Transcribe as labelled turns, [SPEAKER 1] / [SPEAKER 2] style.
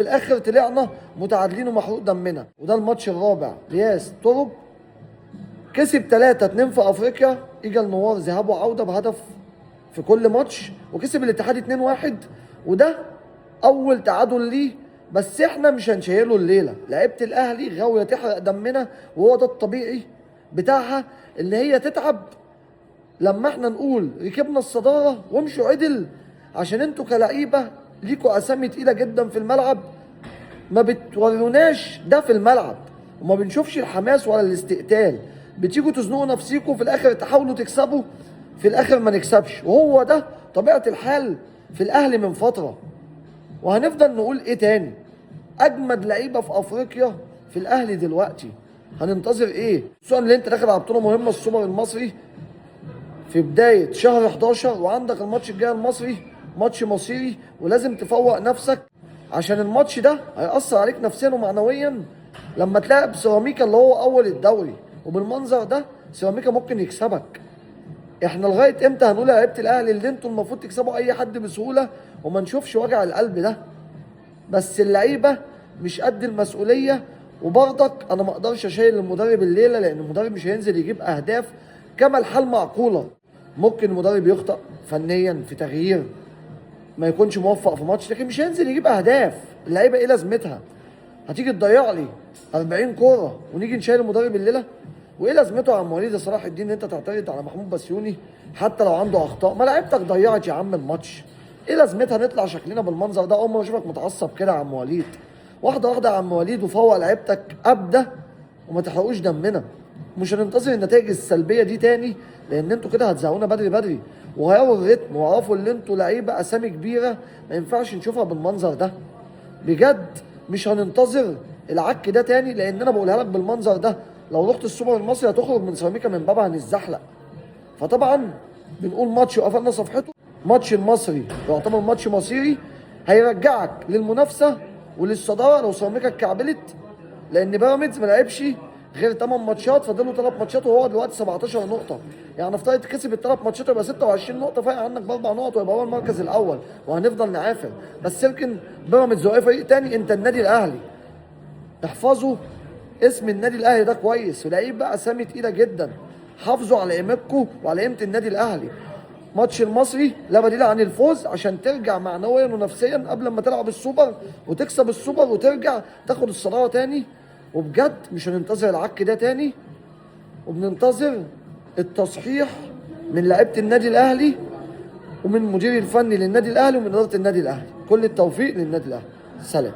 [SPEAKER 1] في الاخر طلعنا متعادلين ومحروق دمنا. وده الماتش الرابع. رياس طرب كسب 3-2 في افريقيا، ايجال نوار ذهاب وعوده بهدف في كل ماتش، وكسب الاتحاد 2-1، وده اول تعادل ليه. بس احنا مش هنشيله الليله. لعيبه الاهلي غاويه تحرق دمنا، وهو ده الطبيعي بتاعها، ان هي تتعب لما احنا نقول ركبنا الصداره وامشوا عدل، عشان انتوا كلعيبه ليكوا اسامي تقيله جدا في الملعب، ما بتوروناش ده في الملعب، وما بنشوفش الحماس ولا الاستقتال. بتيجوا تزنقوا نفسيكوا في الاخر، تحاولوا تكسبوا في الاخر ما نكسبش. وهو ده طبيعه الحال في الاهلي من فتره. وهنفضل نقول ايه تاني؟ اجمد لعيبه في افريقيا في الاهلي دلوقتي. هننتظر ايه؟ خصوصا ان انت داخل على بطوله مهمه، السوبر المصري في بدايه شهر 11، وعندك الماتش الجاي المصري، ماتش مصيري، ولازم تفوق نفسك، عشان الماتش ده هيأثر عليك نفسيا ومعنويا لما تلاعب سيراميكا اللي هو اول الدوري. وبالمنظر ده سيراميكا ممكن يكسبك. احنا لغايه امتى هنقول يا لعيبه الاهلي اللي انتوا المفروض تكسبوا اي حد بسهوله وما نشوفش وجع القلب ده؟ بس اللعيبه مش قد المسؤوليه. وبرضك انا ما اقدرش اشيل المدرب الليله، لان المدرب مش هينزل يجيب اهداف كما الحال معقوله. ممكن المدرب يخطأ فنيا في تغيير، ما يكونش موفق في ماتش، لكن مش هينزل يجيب اهداف. اللعيبه ايه لازمتها؟ هتيجي تضيع لي 40 كوره ونيجي نشيل المدرب الليله؟ وايه لازمته يا عم وليد صلاح الدين ان انت تعترض على محمود بسيوني حتى لو عنده اخطاء؟ ما لعيبتك ضيعت يا عم الماتش. ايه لازمتها نطلع شكلنا بالمنظر ده؟ اول ما اشوفك متعصب كده يا عم وليد. واحده واحده يا عم وليد، وفوق لعيبتك ابدا، وما تحرقوش دمنا. مش هننتظر النتائج السلبيه دي تاني، لان انتوا كده هتزهقونا بدري بدري. وغيروا الريتم، واعرفوا ان انتوا لعيبه اسامي كبيره ما ينفعش نشوفها بالمنظر ده. بجد مش هننتظر العك ده تاني، لان انا بقولها لك بالمنظر ده لو رحت السوبر المصري هتخرج من سيراميكا من بابها هنتزحلق. فطبعا بنقول ماتش وقفلنا صفحته. ماتش المصري يعتبر ماتش مصيري، هيرجعك للمنافسه وللصداره لو سيراميكا اتكعبلت، لان بيراميدز ما لعبش غير 8 ماتشات، فاضل له 3 ماتشات وهو دلوقتي 17 نقطه. يعني نفترض كسب ال3 ماتشات يبقى 26 نقطه، فارق عنك ب4 نقط ويبقى هو المركز الاول، وهنفضل نعافر. بس يمكن بيراميدز واي فريق تاني، انت النادي الاهلي. احفظوا اسم النادي الاهلي ده كويس، ولعيب بقى اسامي تقيله جدا. حافظوا على قيمتكم وعلى قيمه النادي الاهلي. ماتش المصري لا بديل عن الفوز، عشان ترجع معنويا ونفسيا قبل ما تلعب السوبر وتكسب السوبر وترجع تاخد الصداره تاني. وبجد مش هننتظر العك ده تاني، وبننتظر التصحيح من لعيبه النادي الاهلي ومن المدير الفني للنادي الاهلي ومن اداره النادي الاهلي. كل التوفيق للنادي الاهلي. سلام.